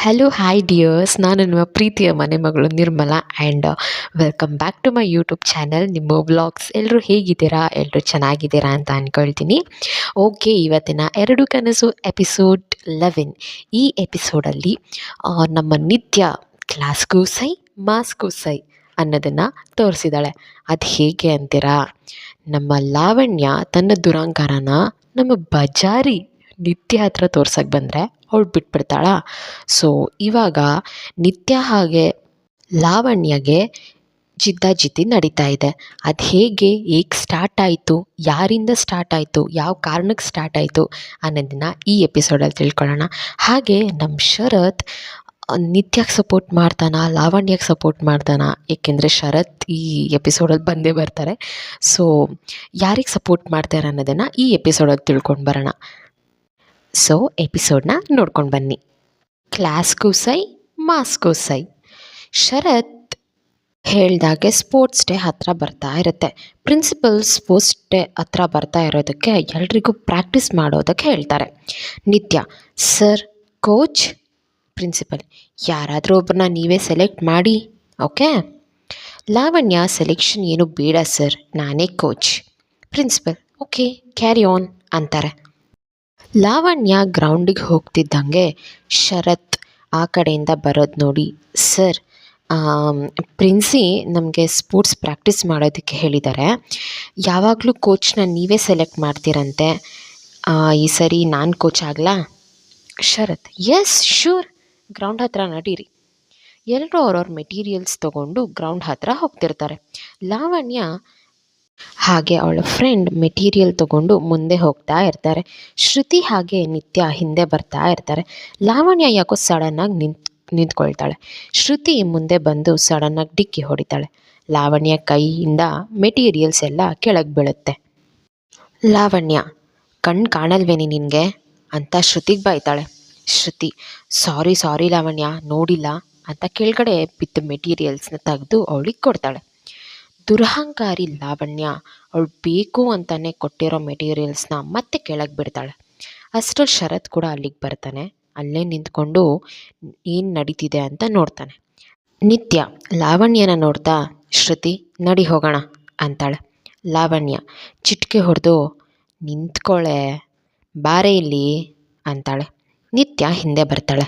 Hello hi dears, ನಾನು ನಿಮ್ಮ ಪ್ರೀತಿಯ ಮನೆ ಮಗಳು Nirmala and welcome back to my YouTube channel ನಿಮ್ಮ ವ್ಲಾಗ್ಸ್. ಎಲ್ಲರೂ ಹೇಗಿದ್ದೀರಾ? ಎಲ್ಲರೂ ಚೆನ್ನಾಗಿದ್ದೀರಾ ಅಂತ ಅಂದ್ಕೊಳ್ತೀನಿ. ಓಕೆ, ಇವತ್ತಿನ ಎರಡು ಕನಸು ಎಪಿಸೋಡ್ 11. ಈ ಎಪಿಸೋಡಲ್ಲಿ ನಮ್ಮ ನಿತ್ಯ ಕ್ಲಾಸ್ಗೂ ಸೈ ಮಾಸ್ಗೂ ಸೈ ಅನ್ನೋದನ್ನು ತೋರಿಸಿದ್ದಾಳೆ. ಅದು ಹೇಗೆ ಅಂತೀರಾ? ನಮ್ಮ ಲಾವಣ್ಯ ತನ್ನ ದುರಾಂಕಾರನ ನಮ್ಮ ಬಜಾರಿ ನಿತ್ಯ ಹತ್ರ ತೋರ್ಸಕ್ಕೆ ಬಂದರೆ ಅವಳು ಬಿಟ್ಬಿಡ್ತಾಳಾ? ಸೊ ಇವಾಗ ನಿತ್ಯ ಹಾಗೆ ಲಾವಣ್ಯಗೆ ಜಿದ್ದಾಜಿದ್ದಿ ನಡೀತಾ ಇದೆ. ಅದು ಹೇಗೆ ಸ್ಟಾರ್ಟ್ ಆಯಿತು, ಯಾರಿಂದ ಸ್ಟಾರ್ಟ್ ಆಯಿತು, ಯಾವ ಕಾರಣಕ್ಕೆ ಸ್ಟಾರ್ಟ್ ಆಯಿತು ಅನ್ನೋದನ್ನು ಈ ಎಪಿಸೋಡಲ್ಲಿ ತಿಳ್ಕೊಳ್ಳೋಣ. ಹಾಗೆ ನಮ್ಮ ಶರತ್ ನಿತ್ಯಕ್ಕೆ ಸಪೋರ್ಟ್ ಮಾಡ್ತಾನ, ಲಾವಣ್ಯಕ್ಕೆ ಸಪೋರ್ಟ್ ಮಾಡ್ತಾನ? ಏಕೆಂದರೆ ಶರತ್ ಈ ಎಪಿಸೋಡಲ್ಲಿ ಬಂದೇ ಬರ್ತಾರೆ. ಸೊ ಯಾರಿಗೆ ಸಪೋರ್ಟ್ ಮಾಡ್ತಾರೆ ಅನ್ನೋದನ್ನು ಈ ಎಪಿಸೋಡಲ್ಲಿ ತಿಳ್ಕೊಂಡು ಬರೋಣ. ಸೊ ಎಪಿಸೋಡ್ನ ನೋಡ್ಕೊಂಡು ಬನ್ನಿ. ಕ್ಲಾಸ್ಗೂ ಸೈ ಮಾಸ್ಗೂ ಸೈ. ಶರತ್ ಹೇಳ್ದಾಗೆ ಸ್ಪೋರ್ಟ್ಸ್ ಡೇ ಹತ್ರ ಬರ್ತಾ ಇರುತ್ತೆ. ಪ್ರಿನ್ಸಿಪಲ್ ಸ್ಪೋರ್ಟ್ಸ್ ಡೇ ಹತ್ರ ಬರ್ತಾ ಇರೋದಕ್ಕೆ ಎಲ್ರಿಗೂ ಪ್ರಾಕ್ಟೀಸ್ ಮಾಡೋದಕ್ಕೆ ಹೇಳ್ತಾರೆ. ನಿತ್ಯ: ಸರ್, ಕೋಚ್. ಪ್ರಿನ್ಸಿಪಲ್: ಯಾರಾದರೂ ಒಬ್ಬರನ್ನ ನೀವೇ ಸೆಲೆಕ್ಟ್ ಮಾಡಿ. ಓಕೆ. ಲಾವಣ್ಯ: ಸೆಲೆಕ್ಷನ್ ಏನು ಬೇಡ ಸರ್, ನಾನೇ coach. Principal: okay, carry on ಅಂತಾರೆ. ಲಾವಣ್ಯ ಗ್ರೌಂಡಿಗೆ ಹೋಗ್ತಿದ್ದಂಗೆ ಶರತ್ ಆ ಕಡೆಯಿಂದ ಬರೋದು ನೋಡಿ, ಸರ್, ಪ್ರಿನ್ಸಿ ನಮಗೆ ಸ್ಪೋರ್ಟ್ಸ್ ಪ್ರಾಕ್ಟೀಸ್ ಮಾಡೋದಕ್ಕೆ ಹೇಳಿದ್ದಾರೆ. ಯಾವಾಗಲೂ ಕೋಚ್ನ ನೀವೇ ಸೆಲೆಕ್ಟ್ ಮಾಡ್ತೀರಂತೆ. ಈ ಸರಿ ನಾನು ಕೋಚ್ ಆಗಲಾ? ಶರತ್: ಎಸ್ ಶ್ಯೂರ್, ಗ್ರೌಂಡ್ ಹತ್ರ ನಡೀರಿ. ಎಲ್ಲರೂ ಅವ್ರವ್ರ ಮೆಟೀರಿಯಲ್ಸ್ ತೊಗೊಂಡು ಗ್ರೌಂಡ್ ಹತ್ರ ಹೋಗ್ತಿರ್ತಾರೆ. ಲಾವಣ್ಯ ಹಾಗೆ ಅವಳ ಫ್ರೆಂಡ್ ಮೆಟೀರಿಯಲ್ ತೊಗೊಂಡು ಮುಂದೆ ಹೋಗ್ತಾ ಇರ್ತಾರೆ. ಶ್ರುತಿ ಹಾಗೆ ನಿತ್ಯ ಹಿಂದೆ ಬರ್ತಾ ಇರ್ತಾರೆ. ಲಾವಣ್ಯ ಯಾಕೋ ಸಡನ್ನಾಗಿ ನಿಂತ್ಕೊಳ್ತಾಳೆ. ಶ್ರುತಿ ಮುಂದೆ ಬಂದು ಸಡನ್ನಾಗಿ ಡಿಕ್ಕಿ ಹೊಡಿತಾಳೆ. ಲಾವಣ್ಯ ಕೈಯಿಂದ ಮೆಟೀರಿಯಲ್ಸ್ ಎಲ್ಲ ಕೆಳಗೆ ಬೀಳುತ್ತೆ. ಲಾವಣ್ಯ: ಕಣ್ಣು ಕಾಣಲ್ವೇನಿ ನಿನಗೆ ಅಂತ ಶ್ರುತಿಗೆ ಬೈತಾಳೆ. ಶ್ರುತಿ: ಸಾರಿ ಲಾವಣ್ಯ, ನೋಡಿಲ್ಲ ಅಂತ ಕೆಳಗಡೆ ಬಿದ್ದ ಮೆಟೀರಿಯಲ್ಸ್ನ ತೆಗೆದು ಅವಳಿಗೆ ಕೊಡ್ತಾಳೆ. ದುರಹಂಕಾರಿ ಲಾವಣ್ಯ ಅವಳು ಬೇಕು ಅಂತಲೇ ಕೊಟ್ಟಿರೋ ಮೆಟೀರಿಯಲ್ಸ್ನ ಮತ್ತೆ ಕೆಳಗೆ ಬಿಡ್ತಾಳೆ. ಅಷ್ಟರಲ್ಲಿ ಶರತ್ ಕೂಡ ಅಲ್ಲಿಗೆ ಬರ್ತಾನೆ. ಅಲ್ಲೇ ನಿಂತ್ಕೊಂಡು ಏನು ನಡೀತಿದೆ ಅಂತ ನೋಡ್ತಾನೆ. ನಿತ್ಯ ಲಾವಣ್ಯನ ನೋಡ್ತಾ, ಶ್ರುತಿ ನಡಿ ಹೋಗೋಣ ಅಂತಾಳೆ. ಲಾವಣ್ಯ ಚಿಟಿಕೆ ಹೊಡೆದು, ನಿಂತ್ಕೊಳ್ಳೆ, ಬಾರೆ ಇಲ್ಲಿ ಅಂತಾಳೆ. ನಿತ್ಯ ಹಿಂದೆ ಬರ್ತಾಳೆ.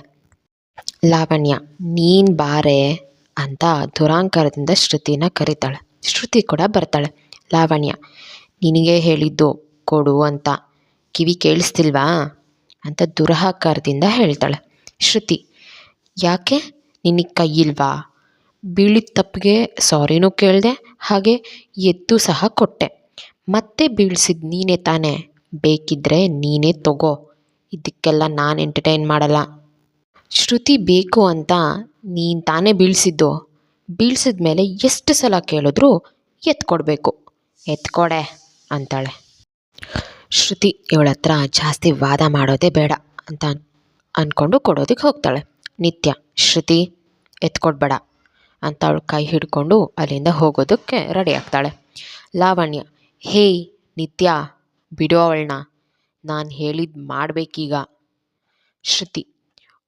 ಲಾವಣ್ಯ ನೀನು ಬಾರೆ ಅಂತ ದುರಾಂಕಾರದಿಂದ ಶ್ರುತಿನ ಕರೀತಾಳೆ. ಶ್ರುತಿ ಕೂಡ ಬರ್ತಾಳೆ. ಲಾವಣ್ಯ: ನಿನಗೆ ಹೇಳಿದ್ದು ಕೊಡು ಅಂತ ಕಿವಿ ಕೇಳಿಸ್ತಿಲ್ವಾ ಅಂತ ದುರಹಂಕಾರದಿಂದ ಹೇಳ್ತಾಳೆ. ಶ್ರುತಿ: ಯಾಕೆ, ನಿನಗೆ ಕೈಯಿಲ್ವಾ? ಬೀಳಿದ ತಪ್ಪಿಗೆ ಸಾರಿನೂ ಕೇಳಿದೆ, ಹಾಗೆ ಎತ್ತು ಸಹ ಕೊಟ್ಟೆ. ಮತ್ತೆ ಬೀಳ್ಸಿದ್ದು ನೀನೇ ತಾನೇ, ಬೇಕಿದ್ದರೆ ನೀನೇ ತಗೋ, ಇದಕ್ಕೆಲ್ಲ ನಾನು ಎಂಟರ್ಟೈನ್ ಮಾಡಲ್ಲ. ಶ್ರುತಿ: ಬೇಕು ಅಂತ ನೀನು ತಾನೇ ಬೀಳಿಸಿದ್ದು, ಬೀಳ್ಸಿದ ಮೇಲೆ ಎಷ್ಟು ಸಲ ಕೇಳಿದ್ರೂ ಎತ್ಕೊಡ್ಬೇಕು, ಎತ್ಕೊಡೆ ಅಂತಾಳೆ. ಶ್ರುತಿ ಇವಳ ಹತ್ರ ಜಾಸ್ತಿ ವಾದ ಮಾಡೋದೇ ಬೇಡ ಅಂತ ಅಂದ್ಕೊಂಡು ಕೊಡೋದಕ್ಕೆ ಹೋಗ್ತಾಳೆ. ನಿತ್ಯ: ಶ್ರುತಿ ಎತ್ಕೊಡ್ಬೇಡ ಅಂತ ಅವಳು ಕೈ ಹಿಡ್ಕೊಂಡು ಅಲ್ಲಿಂದ ಹೋಗೋದಕ್ಕೆ ರೆಡಿ ಆಗ್ತಾಳೆ. ಲಾವಣ್ಯ: ಹೇಯ್ ನಿತ್ಯ, ಬಿಡೋ ಅವಳನ್ನ, ನಾನು ಹೇಳಿದ್ದು ಮಾಡಬೇಕೀಗ. ಶ್ರುತಿ: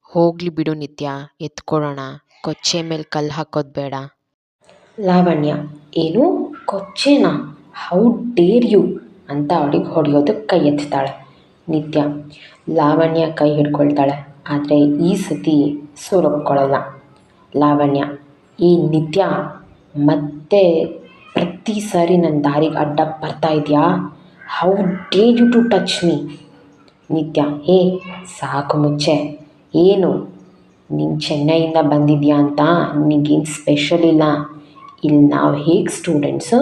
ಹೋಗಲಿ ಬಿಡು ನಿತ್ಯ, ಎತ್ಕೊಡೋಣ, ಕೊಚ್ಚೆ ಮೇಲೆ ಕಲ್ಲು ಹಾಕೋದು ಬೇಡ. ಲಾವಣ್ಯ: ಏನು ಕೊಚ್ಚೆನಾ? ಹೌ ಡೇರ್ ಯು ಅಂತ ಅವಳಿಗೆ ಹೊಡೆಯೋದಕ್ಕೆ ಕೈ ಎತ್ತಾಳೆ. ನಿತ್ಯ ಲಾವಣ್ಯ ಕೈ ಹಿಡ್ಕೊಳ್ತಾಳೆ, ಆದರೆ ಈ ಸತಿ ಸೋಲೊಪ್ಕೊಳ್ಳಲ್ಲ. ಲಾವಣ್ಯ: ಈ ನಿತ್ಯ, ಮತ್ತೆ ಪ್ರತಿ ಸಾರಿ ನನ್ನ ದಾರಿಗೆ ಅಡ್ಡ ಬರ್ತಾ ಇದೆಯಾ? How dare you to touch me. Nithya: ಹೇ ಸಾಕು ಮುಚ್ಚೆ, ಏನು ನೀನು ಚೆನ್ನೈಯಿಂದ ಬಂದಿದ್ಯಾ ಅಂತ ನಿನಗೇನು ಸ್ಪೆಷಲ್ ಇಲ್ಲ. ಇಲ್ಲಿ ನಾವು ಹೇಗೆ ಸ್ಟೂಡೆಂಟ್ಸು,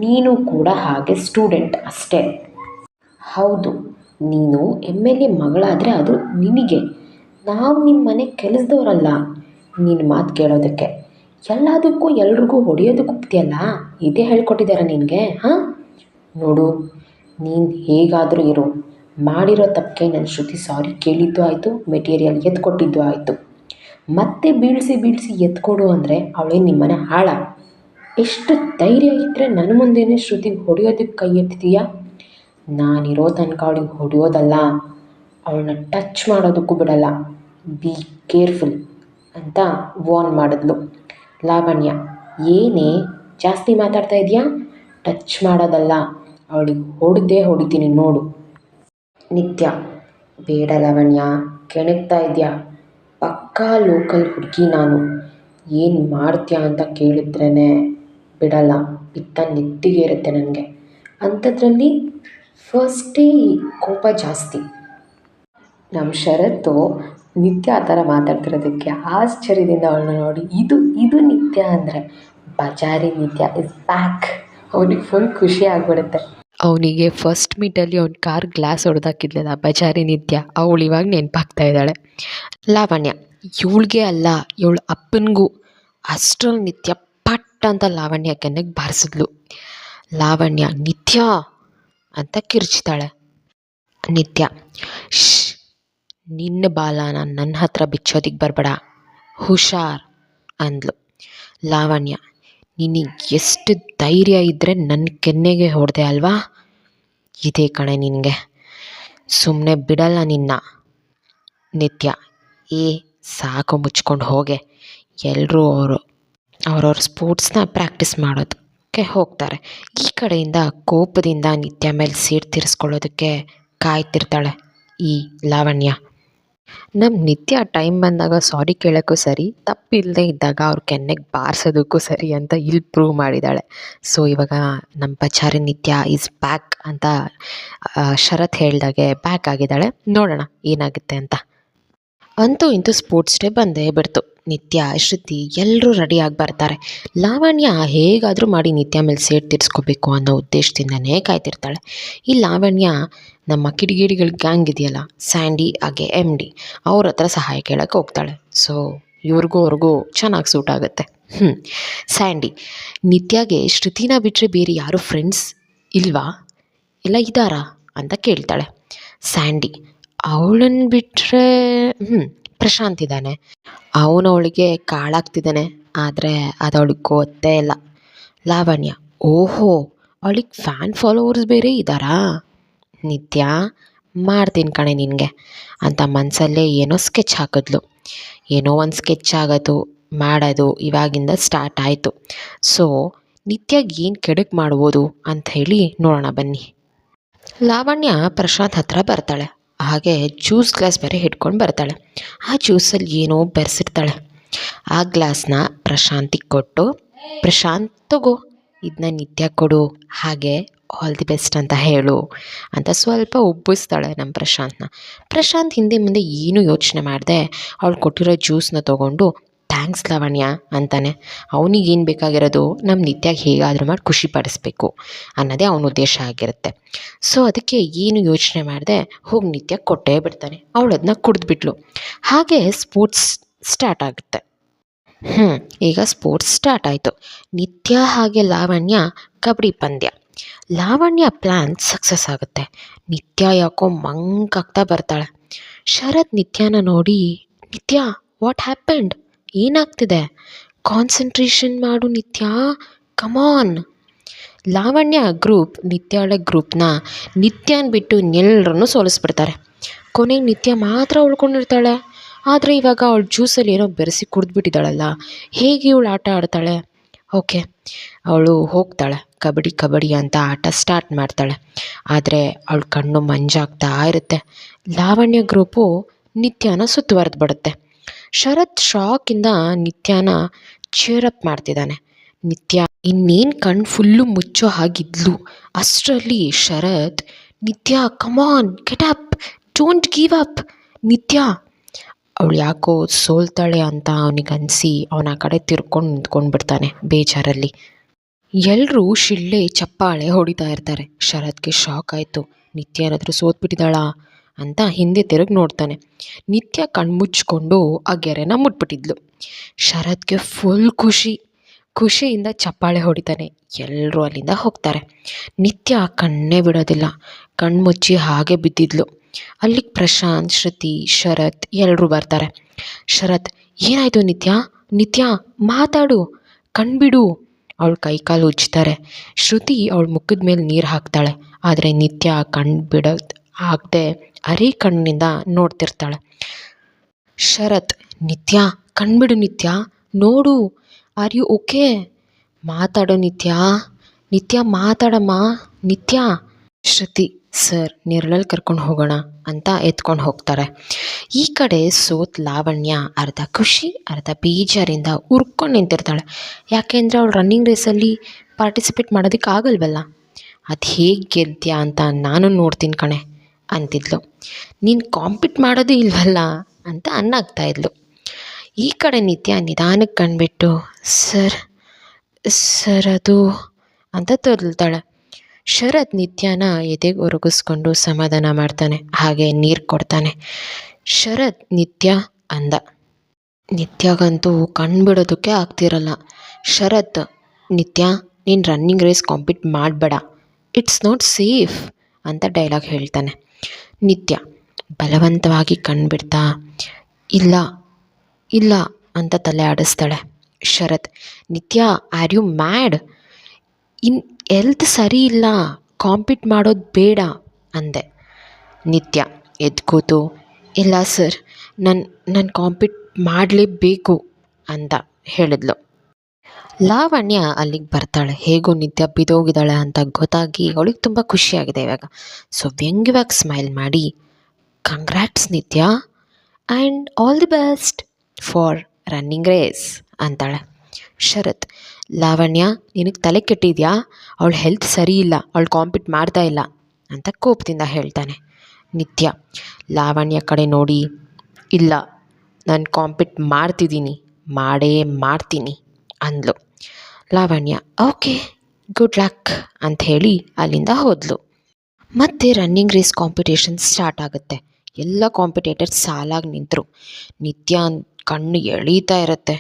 ನೀನು ಕೂಡ ಹಾಗೆ ಸ್ಟೂಡೆಂಟ್ ಅಷ್ಟೇ. ಹೌದು, ನೀನು MLA ಮಗಳಾದರೆ ಅದು ನಿನಗೆ, ನಾವು ನಿಮ್ಮ ಮನೆ ಕೆಲಸದವರಲ್ಲ ನಿನ್ನ ಮಾತು ಕೇಳೋದಕ್ಕೆ. ಎಲ್ಲದಕ್ಕೂ ಎಲ್ರಿಗೂ ಹೊಡೆಯೋದಕ್ಕೆ ಹೋಗ್ತೀಯಲ್ಲ, ಇದೇ ಹೇಳ್ಕೊಟ್ಟಿದ್ದಾರೆ ನಿನಗೆ? ಹಾಂ, ನೋಡು, ನೀನು ಹೇಗಾದರೂ ಇರು, ಮಾಡಿರೋ ತಪ್ಪಿಗೆ ನನ್ನ ಶ್ರುತಿ ಸಾರಿ ಕೇಳಿದ್ದು ಆಯಿತು, ಮೆಟೀರಿಯಲ್ ಎತ್ಕೊಟ್ಟಿದ್ದು ಆಯಿತು. ಮತ್ತೆ ಬೀಳಿಸಿ ಎತ್ಕೊಡು ಅಂದರೆ ಅವಳೇ ನಿಮ್ಮನೆ ಹಾಳ. ಎಷ್ಟು ಧೈರ್ಯ ಇದ್ದರೆ ನನ್ನ ಮುಂದೆನೇ ಶ್ರುತಿಗೆ ಹೊಡೆಯೋದಕ್ಕೆ ಕೈ ಎತ್ತಿದೀಯ? ನಾನಿರೋ ತನಕ ಅವಳಿಗೆ ಹೊಡೆಯೋದಲ್ಲ, ಅವಳನ್ನ ಟಚ್ ಮಾಡೋದಕ್ಕೂ ಬಿಡಲ್ಲ. ಬಿ ಕೇರ್ಫುಲ್ ಅಂತ ವಾರ್ನ್ ಮಾಡಿದ್ಲು. ಲಾವಣ್ಯ, ಏನೇ ಜಾಸ್ತಿ ಮಾತಾಡ್ತಾ ಇದೆಯಾ, ಟಚ್ ಮಾಡೋದಲ್ಲ, ಅವಳಿಗೆ ಹೊಡಿತೀನಿ ನೋಡು. ನಿತ್ಯ, ಬೇಡ ಲಾವಣ್ಯ, ಕೆಣಕ್ತಾ ಇದೆಯಾ, ಪಕ್ಕಾ ಲೋಕಲ್ ಹುಡುಗಿ ನಾನು, ಏನು ಮಾಡ್ತೀಯಾ ಅಂತ ಕೇಳಿದ್ರೇ ಬಿಡಲ್ಲ, ಪಿತ್ತ ನೆತ್ತಿಗೆ ಇರುತ್ತೆ ನನಗೆ, ಅಂಥದ್ರಲ್ಲಿ ಫಸ್ಟೇ ಕೋಪ ಜಾಸ್ತಿ. ನಮ್ಮ ಶರತ್ತು ನಿತ್ಯ ಆ ಥರ ಮಾತಾಡ್ತಿರೋದಕ್ಕೆ ಆಶ್ಚರ್ಯದಿಂದ ಅವಳನ್ನ ನೋಡಿ, ಇದು ನಿತ್ಯ ಅಂದರೆ ಬಜಾರಿ ನಿತ್ಯ ಇಸ್ ಬ್ಯಾಕ್. ಅವನಿಗೆ ಫುಲ್ ಖುಷಿ ಆಗಿಬಿಡುತ್ತೆ. ಅವನಿಗೆ ಫಸ್ಟ್ ಮೀಟಲ್ಲಿ ಅವ್ನ ಕಾರ್ ಗ್ಲಾಸ್ ಹೊಡೆದಾಕಿದ್ಲಲ್ಲ ಬಜಾರಿ ನಿತ್ಯ, ಅವಳು ಇವಾಗ ನೆನಪಾಗ್ತಾ ಇದ್ದಾಳೆ. ಲಾವಣ್ಯ, ಇವಳಿಗೆ ಅಲ್ಲ ಇವಳು ಅಪ್ಪನಿಗೂ. ಅಷ್ಟರಲ್ಲಿ ನಿತ್ಯ ಪಟ್ ಅಂತ ಲಾವಣ್ಯ ಕೆನ್ನೆಗೆ ಬಾರಿಸಿದ್ಲು. ಲಾವಣ್ಯ, ನಿತ್ಯ ಅಂತ ಕಿರ್ಚ್ತಾಳೆ. ನಿತ್ಯ, ಶ್, ನಿನ್ನ ಬಾಲನ ನನ್ನ ಹತ್ರ ಬಿಚ್ಚೋದಿಕ್ಕೆ ಬರಬೇಡ, ಹುಷಾರ್ ಅಂದ್ಲು. ಲಾವಣ್ಯ, ನಿನಗೆ ಎಷ್ಟು ಧೈರ್ಯ ಇದ್ದರೆ ನನ್ನ ಕೆನ್ನೆಗೆ ಹೊಡೆದೆ ಅಲ್ವಾ, ಇದೇ ಕಣೆ ನಿನಗೆ, ಸುಮ್ಮನೆ ಬಿಡಲ್ಲ ನಿನ್ನ. ನಿತ್ಯ, ಏ ಸಾಕು ಮುಚ್ಕೊಂಡು ಹೋಗೆ. ಎಲ್ಲರೂ ಅವ್ರವ್ರ ಸ್ಪೋರ್ಟ್ಸ್ನ ಪ್ರಾಕ್ಟೀಸ್ ಮಾಡೋದಕ್ಕೆ ಹೋಗ್ತಾರೆ. ಈ ಕಡೆಯಿಂದ ಕೋಪದಿಂದ ನಿತ್ಯ ಮೇಲೆ ಸೀಟ್ ತೀರಿಸ್ಕೊಳ್ಳೋದಕ್ಕೆ ಕಾಯ್ತಿರ್ತಾಳೆ ಈ ಲಾವಣ್ಯ. ನಮ್ಮ ನಿತ್ಯ ಟೈಮ್ ಬಂದಾಗ ಸಾರಿ ಕೇಳೋಕ್ಕೂ ಸರಿ, ತಪ್ಪಿಲ್ಲದೆ ಇದ್ದಾಗ ಅವ್ರ ಕೆನ್ನೆಗೆ ಬಾರಿಸೋದಕ್ಕೂ ಸರಿ ಅಂತ ಇಲ್ಲಿ ಪ್ರೂವ್ ಮಾಡಿದ್ದಾಳೆ. ಸೊ ಇವಾಗ ನಮ್ಮ ಬಚಾರಿ ನಿತ್ಯ ಈಸ್ ಬ್ಯಾಕ್ ಅಂತ ಶರತ್ ಹೇಳ್ದಾಗೆ ಬ್ಯಾಕ್ ಆಗಿದ್ದಾಳೆ. ನೋಡೋಣ ಏನಾಗುತ್ತೆ ಅಂತ. ಅಂತೂ ಇಂತೂ ಸ್ಪೋರ್ಟ್ಸ್ ಡೇ ಬಂದೇ ಬಿಡ್ತು. ನಿತ್ಯ, ಶ್ರುತಿ ಎಲ್ಲರೂ ರೆಡಿಯಾಗಿ ಬರ್ತಾರೆ. ಲಾವಣ್ಯ ಹೇಗಾದರೂ ಮಾಡಿ ನಿತ್ಯ ಮೇಲೆ ಸೇಟ್ ತೀರಿಸ್ಕೋಬೇಕು ಅನ್ನೋ ಉದ್ದೇಶದಿಂದನೇ ಕಾಯ್ತಿರ್ತಾಳೆ. ಈ ಲಾವಣ್ಯ ನಮ್ಮ ಕಿಡಿಗೇಡಿಗಳ ಗ್ಯಾಂಗ್ ಇದೆಯಲ್ಲ, ಸ್ಯಾಂಡಿ ಹಾಗೆ MD, ಅವ್ರ ಹತ್ರ ಸಹಾಯ ಕೇಳೋಕ್ಕೆ ಹೋಗ್ತಾಳೆ. ಸೊ ಅವ್ರಿಗೂ ಚೆನ್ನಾಗಿ ಸೂಟ್ ಆಗುತ್ತೆ. ಸ್ಯಾಂಡಿ, ನಿತ್ಯಗೆ ಶ್ರುತಿನ ಬಿಟ್ಟರೆ ಬೇರೆ ಯಾರು ಫ್ರೆಂಡ್ಸ್ ಇಲ್ವಾ, ಇಲ್ಲ ಇದ್ದಾರಾ ಅಂತ ಕೇಳ್ತಾಳೆ. ಸ್ಯಾಂಡಿ, ಅವಳನ್ನು ಬಿಟ್ಟರೆ ಪ್ರಶಾಂತ್ ಇದ್ದಾನೆ, ಅವಳಿಗೆ ಕಾಳಾಗ್ತಿದ್ದಾನೆ, ಆದರೆ ಅದು ಅವಳಿಗೆ ಗೊತ್ತೇ ಇಲ್ಲ. ಲಾವಣ್ಯ, ಓಹೋ, ಅವಳಿಗೆ ಫ್ಯಾನ್ ಫಾಲೋವರ್ಸ್ ಬೇರೆ ಇದ್ದಾರಾ. ನಿತ್ಯ, ಮಾಡ್ತೀನಿ ಕಣೆ ನಿನಗೆ ಅಂತ ಮನಸ್ಸಲ್ಲೇ ಏನೋ ಸ್ಕೆಚ್ ಹಾಕಿದ್ಲು. ಏನೋ ಒಂದು ಸ್ಕೆಚ್ ಆಗೋದು ಮಾಡೋದು ಇವಾಗಿಂದ ಸ್ಟಾರ್ಟ್ ಆಯಿತು. ಸೊ ನಿತ್ಯಗೆ ಏನು ಕೆಡಕ್ಕೆ ಮಾಡ್ಬೋದು ಅಂಥೇಳಿ ನೋಡೋಣ ಬನ್ನಿ. ಲಾವಣ್ಯ ಪ್ರಶಾಂತ್ ಹತ್ರ ಬರ್ತಾಳೆ. ಹಾಗೆ ಜ್ಯೂಸ್ ಗ್ಲಾಸ್ ಬೇರೆ ಹಿಡ್ಕೊಂಡು ಬರ್ತಾಳೆ. ಆ ಜ್ಯೂಸಲ್ಲಿ ಏನೋ ಬೆರೆಸಿರ್ತಾಳೆ. ಆ ಗ್ಲಾಸ್ನ ಪ್ರಶಾಂತಿಗೆ ಕೊಟ್ಟು, ಪ್ರಶಾಂತ್ ತಗೋ, ಇದನ್ನ ನಿತ್ಯ ಕೊಡು, ಹಾಗೆ ಆಲ್ ದಿ ಬೆಸ್ಟ್ ಅಂತ ಹೇಳು ಅಂತ ಸ್ವಲ್ಪ ಉಬ್ಬಿಸ್ತಾಳೆ ನಮ್ಮ ಪ್ರಶಾಂತ್ನ. ಪ್ರಶಾಂತ್ ಹಿಂದೆ ಮುಂದೆ ಏನೂ ಯೋಚನೆ ಮಾಡದೆ ಅವಳು ಕೊಟ್ಟಿರೋ ಜ್ಯೂಸನ್ನ ತೊಗೊಂಡು ಥ್ಯಾಂಕ್ಸ್ ಲಾವಣ್ಯ ಅಂತಾನೆ. ಅವನಿಗೇನು ಬೇಕಾಗಿರೋದು, ನಮ್ಮ ನಿತ್ಯಾಗ ಹೇಗಾದರೂ ಮಾಡಿ ಖುಷಿ ಪಡಿಸ್ಬೇಕು ಅನ್ನೋದೇ ಅವನ ಉದ್ದೇಶ ಆಗಿರುತ್ತೆ. ಸೊ ಅದಕ್ಕೆ ಏನು ಯೋಚನೆ ಮಾಡದೆ ಹೋಗಿ ನಿತ್ಯ ಕೊಟ್ಟೇ ಬಿಡ್ತಾನೆ. ಅವಳು ಅದನ್ನ ಕುಡಿದ್ಬಿಟ್ಲು. ಹಾಗೆ ಸ್ಪೋರ್ಟ್ಸ್ ಸ್ಟಾರ್ಟ್ ಆಗುತ್ತೆ. ಈಗ ಸ್ಪೋರ್ಟ್ಸ್ ಸ್ಟಾರ್ಟ್ ಆಯಿತು. ನಿತ್ಯ ಹಾಗೆ ಲಾವಣ್ಯ ಕಬಡ್ಡಿ ಪಂದ್ಯ. ಲಾವಣ್ಯ ಪ್ಲ್ಯಾನ್ ಸಕ್ಸಸ್ ಆಗುತ್ತೆ. ನಿತ್ಯ ಯಾಕೋ ಮಂಕಾಗ್ತಾ ಬರ್ತಾಳೆ. ಶರತ್ ನಿತ್ಯನ ನೋಡಿ, ನಿತ್ಯ ವಾಟ್ ಹ್ಯಾಪೆಂಡ್, ಏನಾಗ್ತಿದೆ, ಕಾನ್ಸಂಟ್ರೇಷನ್ ಮಾಡು ನಿತ್ಯ, ಕಮಾನ್. ಲಾವಣ್ಯ ಗ್ರೂಪ್ ನಿತ್ಯಳ ಗ್ರೂಪ್ನ ನಿತ್ಯನ ಬಿಟ್ಟು ಎಲ್ಲರನ್ನೂ ಸೋಲಿಸ್ಬಿಡ್ತಾರೆ. ಕೊನೆಗೆ ನಿತ್ಯ ಮಾತ್ರ ಉಳ್ಕೊಂಡಿರ್ತಾಳೆ. ಆದರೆ ಇವಾಗ ಅವಳು ಜ್ಯೂಸಲ್ಲಿ ಏನೋ ಬೆರೆಸಿ ಕುಡಿದ್ಬಿಟ್ಟಿದ್ದಾಳಲ್ಲ, ಹೇಗೆ ಇವಳು ಆಟ ಆಡ್ತಾಳೆ. ಓಕೆ, ಅವಳು ಹೋಗ್ತಾಳೆ, ಕಬಡ್ಡಿ ಅಂತ ಆಟ ಸ್ಟಾರ್ಟ್ ಮಾಡ್ತಾಳೆ. ಆದರೆ ಅವಳ ಕಣ್ಣು ಮಂಜಾಗ್ತಾ ಇರುತ್ತೆ. ಲಾವಣ್ಯ ಗ್ರೂಪು ನಿತ್ಯನ ಸುತ್ತುವರೆದು ಬಿಡುತ್ತೆ. ಶರತ್ ಶಾಕಿಂದ ನಿತ್ಯನ ಚೇರಪ್ ಮಾಡ್ತಿದ್ದಾನೆ. ನಿತ್ಯ ಇನ್ನೇನು ಕಣ್ಣು ಫುಲ್ಲು ಮುಚ್ಚೋ ಹಾಗಿದ್ಲು. ಅಷ್ಟರಲ್ಲಿ ಶರತ್, ನಿತ್ಯ ಕಮಾನ್ get up, don't give up ನಿತ್ಯ. ಅವಳು ಯಾಕೋ ಸೋಲ್ತಾಳೆ ಅಂತ ಅವನಿಗನ್ಸಿ ಅವನ ಕಡೆ ತಿರ್ಕೊಂಡು ನಿಂತ್ಕೊಂಡ್ಬಿಡ್ತಾನೆ ಬೇಜಾರಲ್ಲಿ. ಎಲ್ಲರೂ ಶಿಳ್ಳೆ ಚಪ್ಪಾಳೆ ಹೊಡಿತಾ ಇರ್ತಾರೆ. ಶರತ್ಗೆ ಶಾಕ್ ಆಯಿತು. ನಿತ್ಯ ಏನಾದರೂ ಸೋತ್ಬಿಟ್ಟಿದ್ದಾಳಾ ಅಂತ ಹಿಂದೆ ತಿರುಗಿ ನೋಡ್ತಾನೆ. ನಿತ್ಯ ಕಣ್ಮುಚ್ಕೊಂಡು ಆ ಗೆರೆನ ಮುಟ್ಬಿಟ್ಟಿದ್ಲು. ಶರತ್ಗೆ ಫುಲ್ ಖುಷಿಯಿಂದ ಚಪ್ಪಾಳೆ ಹೊಡಿತಾನೆ. ಎಲ್ಲರೂ ಅಲ್ಲಿಂದ ಹೋಗ್ತಾರೆ. ನಿತ್ಯ ಕಣ್ಣೇ ಬಿಡೋದಿಲ್ಲ, ಕಣ್ಮುಚ್ಚಿ ಹಾಗೆ ಬಿದ್ದಿದ್ಲು. ಅಲ್ಲಿಗೆ ಪ್ರಶಾಂತ್, ಶ್ರುತಿ, ಶರತ್ ಎಲ್ಲರೂ ಬರ್ತಾರೆ. ಶರತ್, ಏನಾಯಿತು ನಿತ್ಯ ಮಾತಾಡು, ಕಣ್ಬಿಡು. ಅವಳು ಕೈಕಾಲು ಉಜ್ತಾರೆ. ಶ್ರುತಿ ಅವಳ ಮುಖದ ಮೇಲೆ ನೀರು ಹಾಕ್ತಾಳೆ. ಆದರೆ ನಿತ್ಯ ಕಣ್ಣು ಬಿಡೋದು ಆಗದೆ ಅರೆ ಕಣ್ಣಿನಿಂದ ನೋಡ್ತಿರ್ತಾಳೆ. ಶರತ್, ನಿತ್ಯ ಕಣ್ಬಿಡು ನಿತ್ಯ, ನೋಡು, ಆರ್ ಯು ಓಕೆ? ಮಾತಾಡೋ ನಿತ್ಯ, ನಿತ್ಯ ಮಾತಾಡಮ್ಮ, ನಿತ್ಯ. ಶ್ರುತಿ, ಸರ್ ನೆರಳಲ್ಲಿ ಕರ್ಕೊಂಡು ಹೋಗೋಣ ಅಂತ ಎತ್ಕೊಂಡು ಹೋಗ್ತಾರೆ. ಈ ಕಡೆ ಸೋತ್ ಲಾವಣ್ಯ ಅರ್ಧ ಖುಷಿ ಅರ್ಧ ಬೇಜಾರಿಂದ ಉರ್ಕೊಂಡು ನಿಂತಿರ್ತಾಳೆ. ಯಾಕೆಂದರೆ ಅವಳು ರನ್ನಿಂಗ್ ರೇಸಲ್ಲಿ ಪಾರ್ಟಿಸಿಪೇಟ್ ಮಾಡೋದಕ್ಕೆ ಆಗಲ್ವಲ್ಲ. ಅದು ಹೇಗೆ ಗೆದ್ಯಾ ಅಂತ ನಾನು ನೋಡ್ತೀನಿ ಕಣೆ ಅಂತಿದ್ಲು. ನೀನು ಕಾಂಪೀಟ್ ಮಾಡೋದು ಇಲ್ವಲ್ಲ ಅಂತ ಅನ್ನಾಗ್ತಾ ಇದ್ಲು. ಈ ಕಡೆ ನಿತ್ಯ ನಿಧಾನಕ್ಕೆ ಕಂಡುಬಿಟ್ಟು, ಸರ್ ಸರ್ ಅದು ಅಂತ ತೊದಲ್ತಾಳೆ. ಶರತ್ ನಿತ್ಯನ ಎದೆಗೆ ಒರಗಿಸ್ಕೊಂಡು ಸಮಾಧಾನ ಮಾಡ್ತಾನೆ, ಹಾಗೆ ನೀರು ಕೊಡ್ತಾನೆ. ಶರತ್ ನಿತ್ಯ ಅಂದ. ನಿತ್ಯಗಂತೂ ಕಣ್ಬಿಡೋದಕ್ಕೆ ಆಗ್ತಿರಲ್ಲ. ಶರತ್, ನಿತ್ಯ ನೀನು ರನ್ನಿಂಗ್ ರೇಸ್ ಕಾಂಪೀಟ್ ಮಾಡಬೇಡ, ಇಟ್ಸ್ ನಾಟ್ ಸೇಫ್ ಅಂತ ಡೈಲಾಗ್ ಹೇಳ್ತಾನೆ. ನಿತ್ಯ ಬಲವಂತವಾಗಿ ಕಣ್ಬಿಡ್ತಾ, ಇಲ್ಲ ಇಲ್ಲ ಅಂತ ತಲೆ ಆಡಿಸ್ತಾಳೆ. ಶರತ್, ನಿತ್ಯ ಆರ್ ಯು ಮ್ಯಾಡ್? ಹೆಲ್ತ್ ಸರಿ ಇಲ್ಲ, ಕಾಂಪೀಟ್ ಮಾಡೋದು ಬೇಡ ಅಂದೆ. ನಿತ್ಯ ಎದ್ದು ಕೂತು, ಇಲ್ಲ ಸರ್, ನಾನು ಕಾಂಪೀಟ್ ಮಾಡಲೇಬೇಕು ಅಂತ ಹೇಳಿದ್ಲು. ಲಾವಣ್ಯ ಅಲ್ಲಿಗೆ ಬರ್ತಾಳೆ. ಹೇಗೋ ನಿತ್ಯ ಬಿದ್ದೋಗಿದ್ದಾಳೆ ಅಂತ ಗೊತ್ತಾಗಿ ಅವಳಿಗೆ ತುಂಬ ಖುಷಿಯಾಗಿದೆ ಇವಾಗ. ಸೊ ವ್ಯಂಗ್ಯವಾಗಿ ಸ್ಮೈಲ್ ಮಾಡಿ, congrats Nithya and all the best for running race ಅಂತಾಳೆ. ಶರತ್, ಲಾವಣ್ಯ ನಿನಗೆ ತಲೆ ಕೆಟ್ಟಿದ್ಯಾ? ಅವಳ ಹೆಲ್ತ್ ಸರಿ ಇಲ್ಲ, ಅವಳು ಕಾಂಪೀಟ್ ಮಾಡ್ತಾ ಇಲ್ಲ ಅಂತ ಕೋಪದಿಂದ ಹೇಳ್ತಾನೆ. ನಿತ್ಯ ಲಾವಣ್ಯ ಕಡೆ ನೋಡಿ, ಇಲ್ಲ ನಾನು ಕಾಂಪೀಟ್ ಮಾಡೇ ಮಾಡ್ತೀನಿ ಅಂದ್ಲು. ಲಾವಣ್ಯ ಓಕೆ ಗುಡ್ ಲಕ್ ಅಂತ ಹೇಳಿ ಅಲ್ಲಿಂದ ಹೋದ್ಲು. ಮತ್ತು ರನ್ನಿಂಗ್ ರೇಸ್ ಕಾಂಪಿಟೇಷನ್ ಸ್ಟಾರ್ಟ್ ಆಗುತ್ತೆ. ಎಲ್ಲ ಕಾಂಪಿಟೇಟರ್ಸ್ ಸಾಲಾಗಿ ನಿಂತರು. ನಿತ್ಯ ಕಣ್ಣು ಎಳೀತಾ ಇರುತ್ತೆ.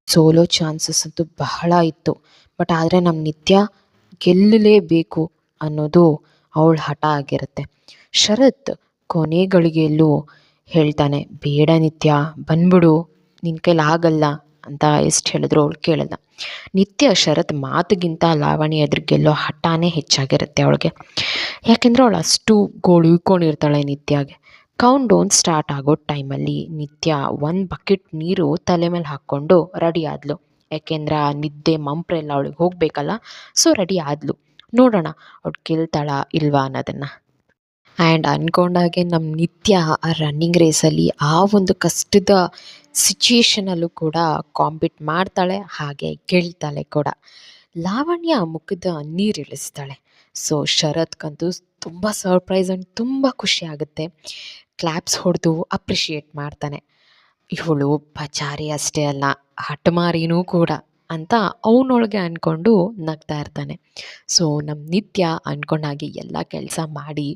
ಸೋಲೋ ಚಾನ್ಸಸ್ ಅಂತೂ ಬಹಳ ಇತ್ತು. ಬಟ್ ಆದರೆ ನಮ್ಮ ನಿತ್ಯ ಗೆಲ್ಲಲೇಬೇಕು ಅನ್ನೋದು ಅವಳ ಹಠ ಆಗಿರುತ್ತೆ. ಶರತ್ ಕೊನೆ ಗಳಿಗೆಯಲ್ಲೂ ಹೇಳ್ತಾನೆ, ಬೇಡ ನಿತ್ಯ ಬಂದ್ಬಿಡು, ನಿನ್ನ ಕೈಲಿ ಆಗಲ್ಲ ಅಂತ ಎಷ್ಟು ಹೇಳಿದ್ರು ಅವಳು ಕೇಳಲ್ಲ. ನಿತ್ಯ ಶರತ್ ಮಾತಿಗಿಂತ ಲಾವಣ್ಯ ಎದುರು ಗೆಲ್ಲೋ ಹಠಾನೇ ಹೆಚ್ಚಾಗಿರುತ್ತೆ ಅವಳಿಗೆ. ಯಾಕೆಂದರೆ ಅವಳು ಅಷ್ಟು ಗೋಳುಕೊಂಡಿರ್ತಾಳೆ ನಿತ್ಯಗೆ. ಕೌಂಟ್ ಡೌನ್ ಸ್ಟಾರ್ಟ್ ಆಗೋ ಟೈಮಲ್ಲಿ ನಿತ್ಯ ಒಂದು ಬಕೆಟ್ ನೀರು ತಲೆ ಮೇಲೆ ಹಾಕ್ಕೊಂಡು ರೆಡಿ ಆದಳು. ಯಾಕೆಂದರೆ ಆ ನಿದ್ದೆ ಮಂಪ್ರೆಲ್ಲ ಅವಳಿಗೆ ಹೋಗಬೇಕಲ್ಲ. So ready ಆದಳು. ನೋಡೋಣ ಅವಳು ಗೆಲ್ತಾಳ ಇಲ್ವಾ ಅನ್ನೋದನ್ನು. ಆ್ಯಂಡ್ ಅಂದ್ಕೊಂಡಾಗೆ ನಮ್ಮ ನಿತ್ಯ ಆ ರನ್ನಿಂಗ್ ರೇಸಲ್ಲಿ ಆ ಒಂದು ಕಷ್ಟದ ಸಿಚುಯೇಷನಲ್ಲೂ ಕೂಡ ಕಾಂಪೀಟ್ ಮಾಡ್ತಾಳೆ, ಹಾಗೆ ಗೆಲ್ತಾಳೆ ಕೂಡ. ಲಾವಣ್ಯ ಮುಖದ ನೀರಿಳಿಸ್ತಾಳೆ. ಸೊ ಶರತ್ಗಂತೂ ತುಂಬ ಸರ್ಪ್ರೈಸ್ ಆ್ಯಂಡ್ ತುಂಬ ಖುಷಿ ಆಗುತ್ತೆ. ಕ್ಲ್ಯಾಪ್ಸ್ ಹೊಡೆದು ಅಪ್ರಿಷಿಯೇಟ್ ಮಾಡ್ತಾನೆ. ಇವಳು ಪಚಾರಿ ಅಷ್ಟೇ ಅಲ್ಲ, ಹಠಮಾರಿನೂ ಕೂಡ ಅಂತ ಅವನೊಳಗೆ ಅಂದ್ಕೊಂಡು ನಗ್ತಾ ಇರ್ತಾನೆ. ಸೊ ನಮ್ಮ ನಿತ್ಯ ಅಂದ್ಕೊಂಡಾಗೆ ಎಲ್ಲ ಕೆಲಸ ಮಾಡಿ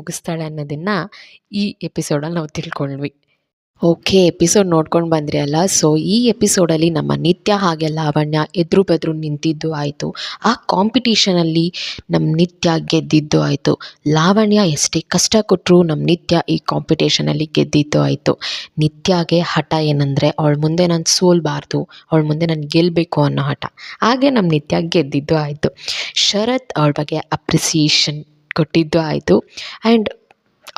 ಮುಗಿಸ್ತಾಳೆ ಅನ್ನೋದನ್ನು ಈ ಎಪಿಸೋಡಲ್ಲಿ ನಾವು ತಿಳ್ಕೊಂಡ್ವಿ. ಓಕೆ, ಎಪಿಸೋಡ್ ನೋಡ್ಕೊಂಡು ಬಂದ್ರಿ ಅಲ್ಲ. ಸೊ ಈ ಎಪಿಸೋಡಲ್ಲಿ ನಮ್ಮ ನಿತ್ಯ ಹಾಗೆ ಲಾವಣ್ಯ ಎದುರು ಬೆದ್ರು ನಿಂತಿದ್ದು ಆಯಿತು. ಆ ಕಾಂಪಿಟೇಷನಲ್ಲಿ ನಮ್ಮ ನಿತ್ಯ ಗೆದ್ದಿದ್ದು ಆಯಿತು. ಲಾವಣ್ಯ ಎಷ್ಟೇ ಕಷ್ಟ ಕೊಟ್ಟರು ನಮ್ಮ ನಿತ್ಯ ಈ ಕಾಂಪಿಟೇಷನಲ್ಲಿ ಗೆದ್ದಿದ್ದು ಆಯಿತು. ನಿತ್ಯಗೆ ಹಠ ಏನಂದರೆ ಅವಳ ಮುಂದೆ ನಾನು ಸೋಲ್ಬಾರ್ದು, ಅವಳ ಮುಂದೆ ನಾನು ಗೆಲ್ಲಬೇಕು ಅನ್ನೋ ಹಠ. ಹಾಗೆ ನಮ್ಮ ನಿತ್ಯ ಗೆದ್ದಿದ್ದು ಆಯಿತು. ಶರತ್ ಅವಳ ಬಗ್ಗೆ ಅಪ್ರಿಸಿಯೇಷನ್ ಕೊಟ್ಟಿದ್ದು ಆಯಿತು. ಆ್ಯಂಡ್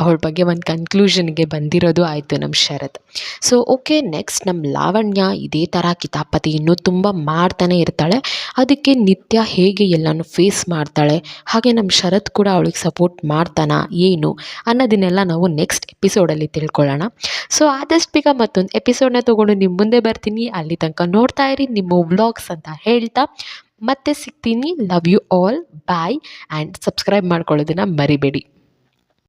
ಅವಳ ಬಗ್ಗೆ ಒಂದು ಕನ್ಕ್ಲೂಷನ್ಗೆ ಬಂದಿರೋದು ಆಯಿತು ನಮ್ಮ ಶರತ್. ಸೊ ಓಕೆ, ನೆಕ್ಸ್ಟ್ ನಮ್ಮ ಲಾವಣ್ಯ ಇದೇ ಥರ ಕಿತಾಪತಿ ಇನ್ನೂ ತುಂಬ ಮಾಡ್ತಾನೆ ಇರ್ತಾಳೆ. ಅದಕ್ಕೆ ನಿತ್ಯ ಹೇಗೆ ಎಲ್ಲನೂ ಫೇಸ್ ಮಾಡ್ತಾಳೆ, ಹಾಗೆ ನಮ್ಮ ಶರತ್ ಕೂಡ ಅವಳಿಗೆ ಸಪೋರ್ಟ್ ಮಾಡ್ತಾನಾ ಏನು ಅನ್ನೋದನ್ನೆಲ್ಲ ನಾವು ನೆಕ್ಸ್ಟ್ ಎಪಿಸೋಡಲ್ಲಿ ತಿಳ್ಕೊಳ್ಳೋಣ. ಸೊ ಆದಷ್ಟು ಬೇಗ ಮತ್ತೊಂದು ಎಪಿಸೋಡನ್ನ ತೊಗೊಂಡು ನಿಮ್ಮ ಮುಂದೆ ಬರ್ತೀನಿ. ಅಲ್ಲಿ ತನಕ ನೋಡ್ತಾ ಇರಿ ನಿಮ್ಮ ವ್ಲಾಗ್ಸ್ ಅಂತ ಹೇಳ್ತಾ ಮತ್ತೆ ಸಿಗ್ತೀನಿ. Love you all, bye and subscribe ಮಾಡ್ಕೊಳ್ಳೋದನ್ನು ಮರಿಬೇಡಿ.